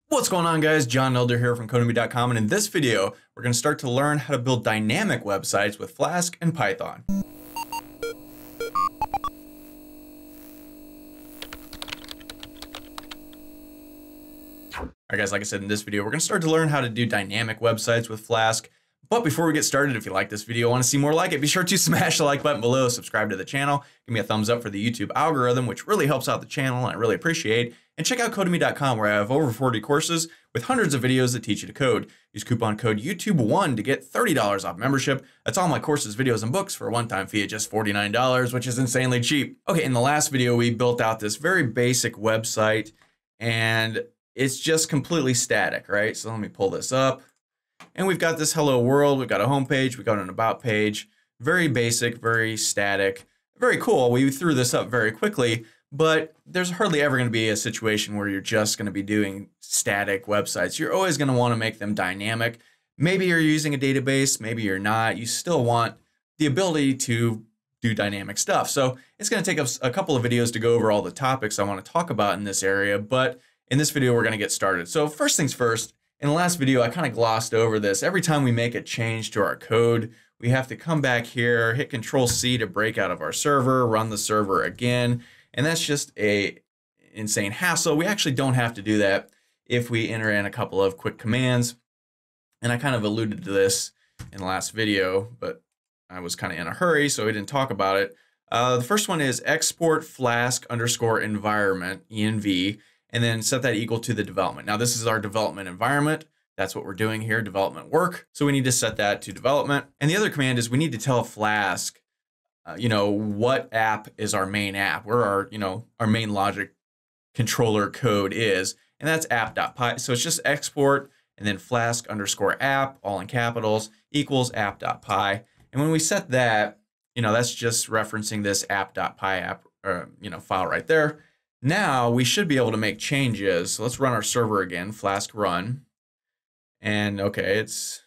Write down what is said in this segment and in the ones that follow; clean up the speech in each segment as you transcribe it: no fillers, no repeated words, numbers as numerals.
What's going on, guys? John Elder here from Codemy.com, and in this video, we're going to start to learn how to build dynamic websites with Flask and Python. Alright guys, like I said in this video, we're going to start to learn how to do dynamic websites with Flask. But before we get started, if you like this video, want to see more like it, be sure to smash the like button below, subscribe to the channel, give me a thumbs up for the YouTube algorithm, which really helps out the channel and I really appreciate. And check out Codemy.com, where I have over 40 courses with hundreds of videos that teach you to code. Use coupon code YouTube1 to get $30 off membership. That's all my courses, videos, and books for a one-time fee at just $49, which is insanely cheap. Okay, in the last video, we built out this very basic website, and it's just completely static, right? So let me pull this up. And we've got this hello world, we've got a home page, we've got an about page. Very basic, very static, very cool. We threw this up very quickly, but there's hardly ever going to be a situation where you're just going to be doing static websites. You're always going to want to make them dynamic. Maybe you're using a database, maybe you're not. You still want the ability to do dynamic stuff. So it's going to take us a couple of videos to go over all the topics I want to talk about in this area, but in this video, we're going to get started. So first things first, in the last video, I kind of glossed over this. Every time we make a change to our code, we have to come back here, hit Control-C to break out of our server, run the server again. And that's just a insane hassle. We actually don't have to do that if we enter in a couple of quick commands. And I kind of alluded to this in the last video, but I was kind of in a hurry, so we didn't talk about it. The first one is export flask _ environment, env, and then set that equal to the development. Now this is our development environment. That's what we're doing here, development work. So we need to set that to development. And the other command is we need to tell Flask, what app is our main app, where our main logic controller code is, and that's app.py. So it's just export and then Flask _ app, all in capitals, equals app.py. And when we set that, that's just referencing this app.py file right there. Now we should be able to make changes. So let's run our server again, Flask run. And okay, it's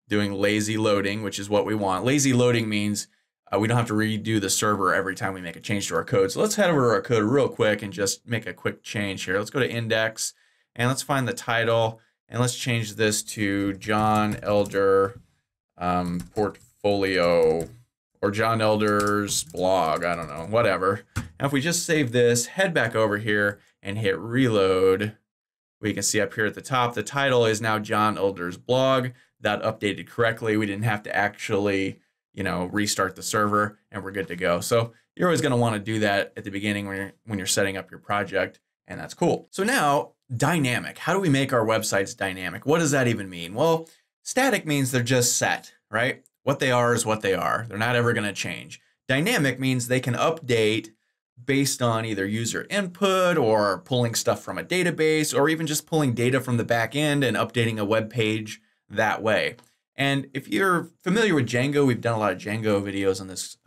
doing lazy loading, which is what we want. Lazy loading means we don't have to redo the server every time we make a change to our code. So let's head over to our code real quick and just make a quick change here. Let's go to index and let's find the title and let's change this to John Elder portfolio or John Elder's blog. I don't know, whatever. Now, if we just save this, head back over here and hit reload, we can see up here at the top, the title is now John Elder's blog. That updated correctly. We didn't have to actually, restart the server, and we're good to go. So you're always going to want to do that at the beginning when you're setting up your project, and that's cool. So now, dynamic. How do we make our websites dynamic? What does that even mean? Well, static means they're just set, right? What they are is what they are. They're not ever going to change. Dynamic means they can update based on either user input or pulling stuff from a database or even just pulling data from the back end and updating a web page that way. And if you're familiar with Django, we've done a lot of Django videos on this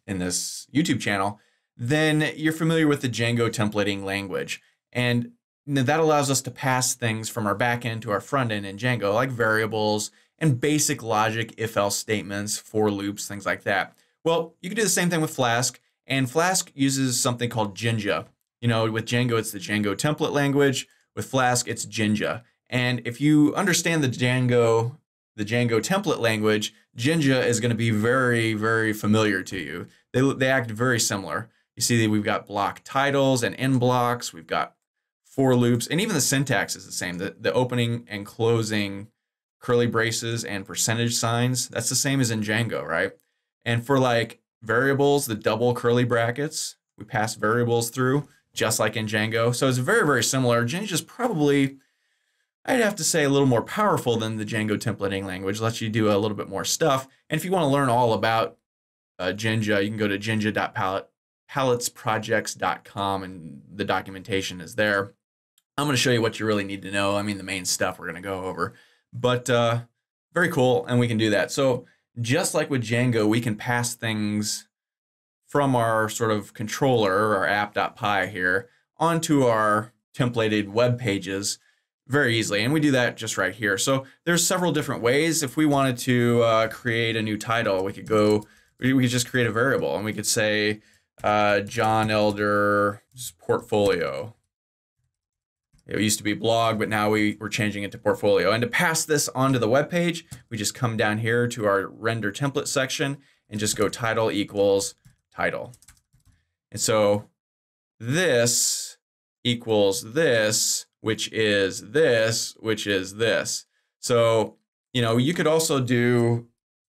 in this YouTube channel, then you're familiar with the Django templating language. And that allows us to pass things from our back end to our front end in Django, like variables and basic logic, if-else statements, for loops, things like that. Well, you can do the same thing with Flask. And Flask uses something called Jinja. With Django, it's the Django template language. With Flask, it's Jinja. And if you understand the Django template language, Jinja is going to be very, very familiar to you. They act very similar. You see that we've got block titles and end blocks. We've got for loops, and even the syntax is the same. The opening and closing curly braces and percentage signs, that's the same as in Django, right? And for variables, the double curly brackets, we pass variables through just like in Django. So it's very, very similar. Jinja is probably, I'd have to say, a little more powerful than the Django templating language. Lets you do a little bit more stuff. And if you want to learn all about Jinja, you can go to jinja.paletsprojects.com and the documentation is there. I'm going to show you what you really need to know. I mean, the main stuff we're going to go over, but very cool. And we can do that. So just like with Django, we can pass things from our sort of controller, our app.py here, onto our templated web pages very easily. And we do that just right here. So there's several different ways. If we wanted to create a new title, we could just create a variable and we could say John Elder's portfolio. It used to be blog, but now we're changing it to portfolio. And to pass this onto the web page, we just come down here to our render template section and just go title equals title. And so this equals this, which is this, which is this. So, you know, you could also do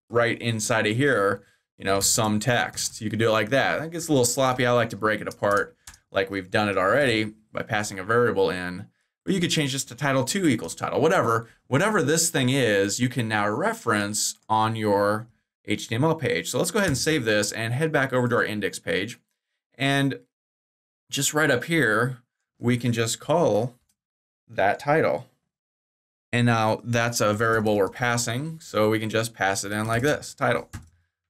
right inside of here, you know, some text. You could do it like that. That gets a little sloppy. I like to break it apart like we've done it already by passing a variable in. Or you could change this to title2 equals title, whatever. Whatever this thing is, you can now reference on your HTML page. So let's go ahead and save this and head back over to our index page. And just right up here, we can just call that title. And now that's a variable we're passing, so we can just pass it in like this, title.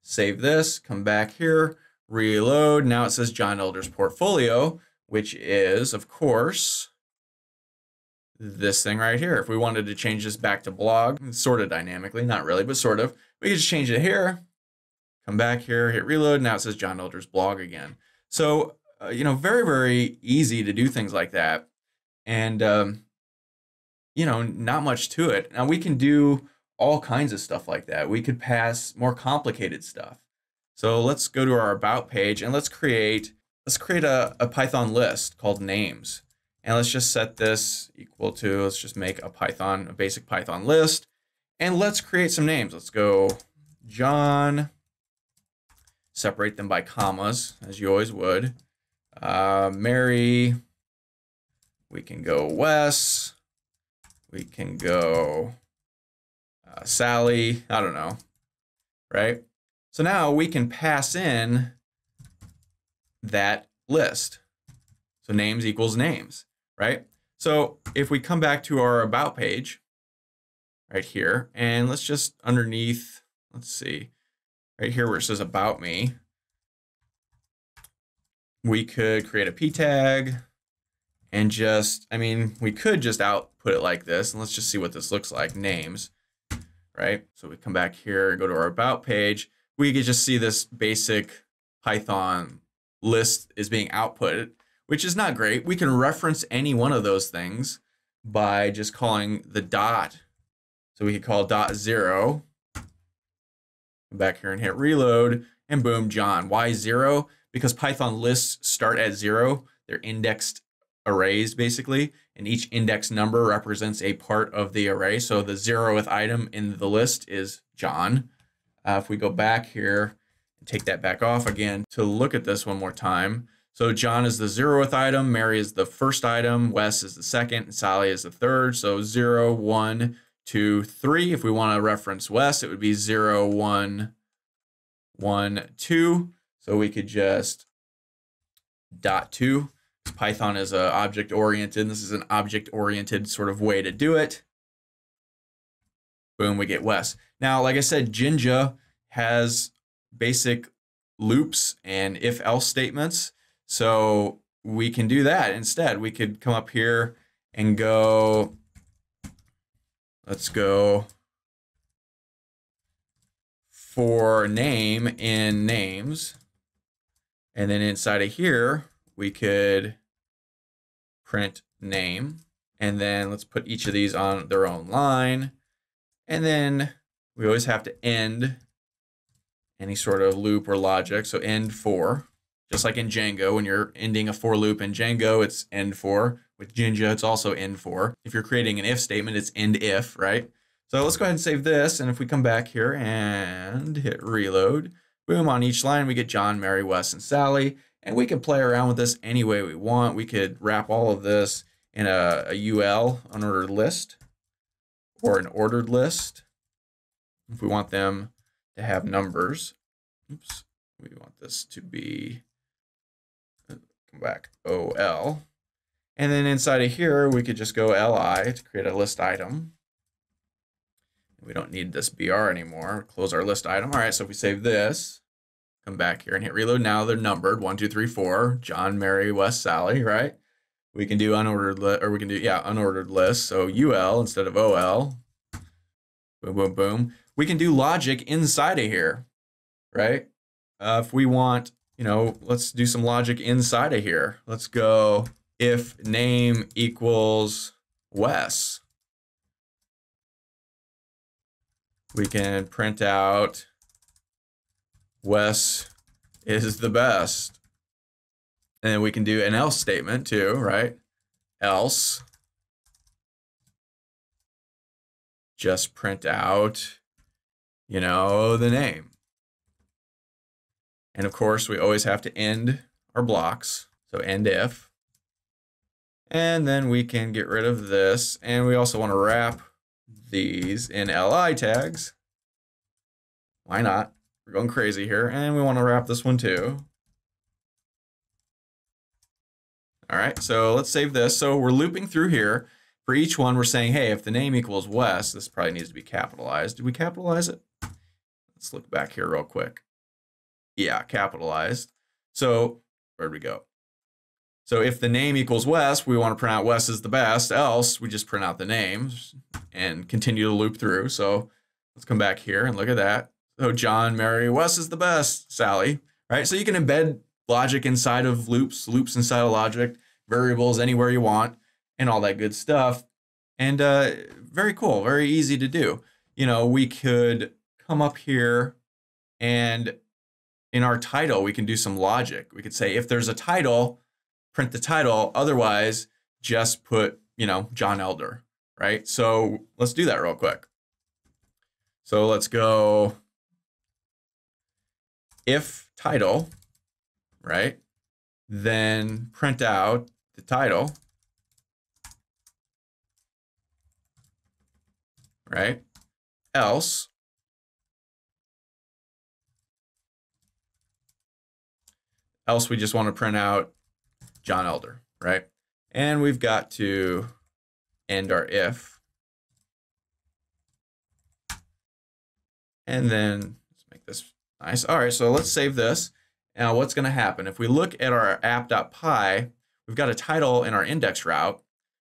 Save this, come back here, reload. Now it says John Elder's portfolio, which is, of course, this thing right here. If we wanted to change this back to blog, sort of dynamically, not really, but sort of, we can just change it here, come back here, hit reload. Now it says John Elder's blog again. So, you know, very, very easy to do things like that. And, you know, not much to it. Now we can do all kinds of stuff like that. We could pass more complicated stuff. So let's go to our about page and let's create a Python list called names. And let's just set this equal to, let's just make a basic Python list. And let's create some names. Let's go John, separate them by commas, as you always would. Mary, we can go Wes, we can go Sally, I don't know, right? So now we can pass in that list. So names equals names, right? So if we come back to our about page right here, and let's just underneath, let's see, right here where it says about me, we could create a p tag and just, I mean, we could just output it like this, and let's just see what this looks like, names, right? So we come back here, go to our about page, we could just see this basic Python list is being outputted, which is not great. We can reference any one of those things by just calling the dot. So we could call .0, come back here and hit reload, and boom, John. Why 0? Because Python lists start at 0. They're indexed arrays basically, and each index number represents a part of the array. So the 0th item in the list is John. If we go back here and take that back off again to look at this one more time. So John is the 0th item, Mary is the first item, Wes is the second, and Sally is the third. So 0, 1, 2, 3. If we want to reference Wes, it would be 0, 1, 1, 2. So we could just .2. Python is object-oriented. This is an object-oriented sort of way to do it. Boom, we get Wes. Now, like I said, Jinja has basic loops and if-else statements. So we can do that instead. We could come up here and go, let's go for name in names. And then inside of here, we could print name. And then let's put each of these on their own line. And then we always have to end any sort of loop or logic. So end for, just like in Django, when you're ending a for loop in Django, it's end for. With Jinja, it's also end for. If you're creating an if statement, it's end if, right? So let's go ahead and save this. And if we come back here and hit reload, boom, on each line, we get John, Mary, Wes, and Sally. And we can play around with this any way we want. We could wrap all of this in a UL, unordered list, or an ordered list. If we want them to have numbers, oops, we want this to be, come back, OL. And then inside of here, we could just go LI to create a list item. We don't need this BR anymore. Close our list item. All right, so if we save this, come back here and hit reload. Now they're numbered 1, 2, 3, 4. John, Mary, Wes, Sally, right? We can do unordered list, or we can do, yeah, unordered list. So UL instead of OL. Boom, boom, boom. We can do logic inside of here, right? If we want, you know, let's do some logic inside of here. Let's go if name equals Wes, we can print out Wes is the best. And then we can do an else statement too, right? Else, just print out, you know, the name. And of course, we always have to end our blocks. So end if. And then we can get rid of this. And we also want to wrap these in li tags. Why not? We're going crazy here. And we want to wrap this one too. All right, so let's save this. So we're looping through here. For each one, we're saying, hey, if the name equals Wes, this probably needs to be capitalized. Did we capitalize it? Let's look back here real quick. Yeah, capitalized. So where'd we go? So if the name equals Wes, we want to print out Wes is the best. Else, we just print out the name and continue to loop through. So let's come back here and look at that. So John, Mary, Wes is the best, Sally, right? So you can embed logic inside of loops, loops inside of logic, variables anywhere you want, and all that good stuff. And very cool, very easy to do. You know, we could come up here and in our title, we can do some logic. We could say if there's a title, print the title. Otherwise, just put, you know, John Elder, right? So let's do that real quick. So let's go if title, right? Then print out the title, right? Else, we just want to print out John Elder, right? And we've got to end our if. And then let's make this nice. All right, so let's save this. Now what's going to happen? If we look at our app.py, we've got a title in our index route,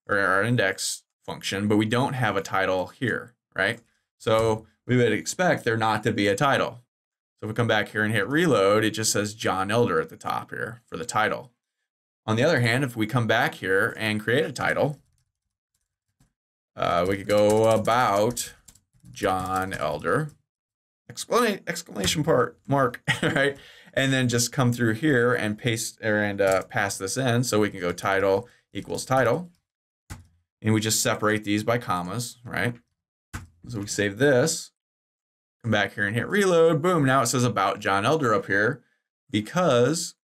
or our index function, but we don't have a title here, right? So we would expect there not to be a title. So if we come back here and hit reload, it just says John Elder at the top here for the title. On the other hand, if we come back here and create a title, we could go about John Elder, exclamation mark, right? And then just come through here and paste and pass this in. So we can go title equals title. And we just separate these by commas, right? So we save this, come back here and hit reload. Boom, now it says about John Elder up here because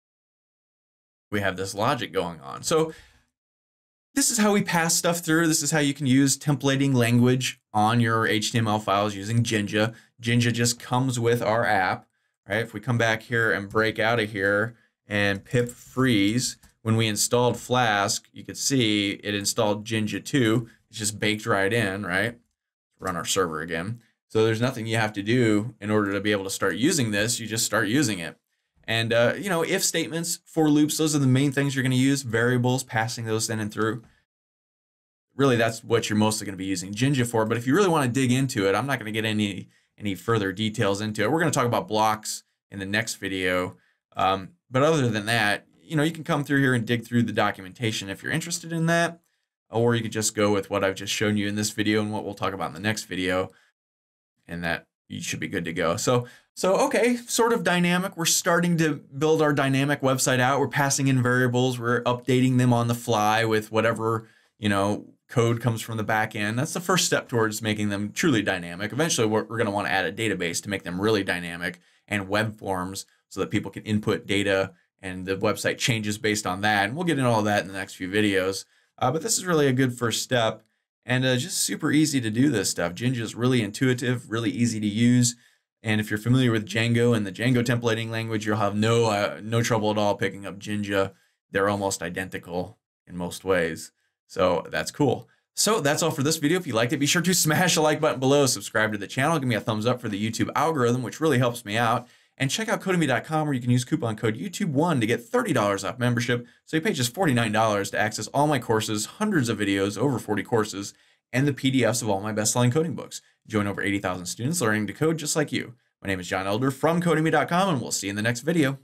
we have this logic going on. So this is how we pass stuff through. This is how you can use templating language on your HTML files using Jinja. Jinja just comes with our app. Right? If we come back here and break out of here and pip freeze, when we installed Flask, you could see it installed Jinja2. It's just baked right in, right? Run our server again. So there's nothing you have to do in order to be able to start using this. You just start using it. And, you know, if statements, for loops, those are the main things you're going to use. Variables, passing those in and through. Really, that's what you're mostly going to be using Jinja for. But if you really want to dig into it, I'm not going to get any further details into it. We're going to talk about blocks in the next video. But other than that, you know, you can come through here and dig through the documentation if you're interested in that, or you could just go with what I've just shown you in this video and what we'll talk about in the next video, and that you should be good to go. So okay, sort of dynamic. We're starting to build our dynamic website out. We're passing in variables. We're updating them on the fly with whatever, you know, code comes from the back end. That's the first step towards making them truly dynamic. Eventually, we're going to want to add a database to make them really dynamic, and web forms so that people can input data and the website changes based on that. And we'll get into all that in the next few videos. But this is really a good first step, and just super easy to do this stuff. Jinja is really intuitive, really easy to use. And if you're familiar with Django and the Django templating language, you'll have no trouble at all picking up Jinja. They're almost identical in most ways. So that's cool. So that's all for this video. If you liked it, be sure to smash the like button below, subscribe to the channel, give me a thumbs up for the YouTube algorithm, which really helps me out. And check out Codemy.com, where you can use coupon code YouTube1 to get $30 off membership. So you pay just $49 to access all my courses, hundreds of videos, over 40 courses, and the PDFs of all my best-selling coding books. Join over 80,000 students learning to code just like you. My name is John Elder from Codemy.com, and we'll see you in the next video.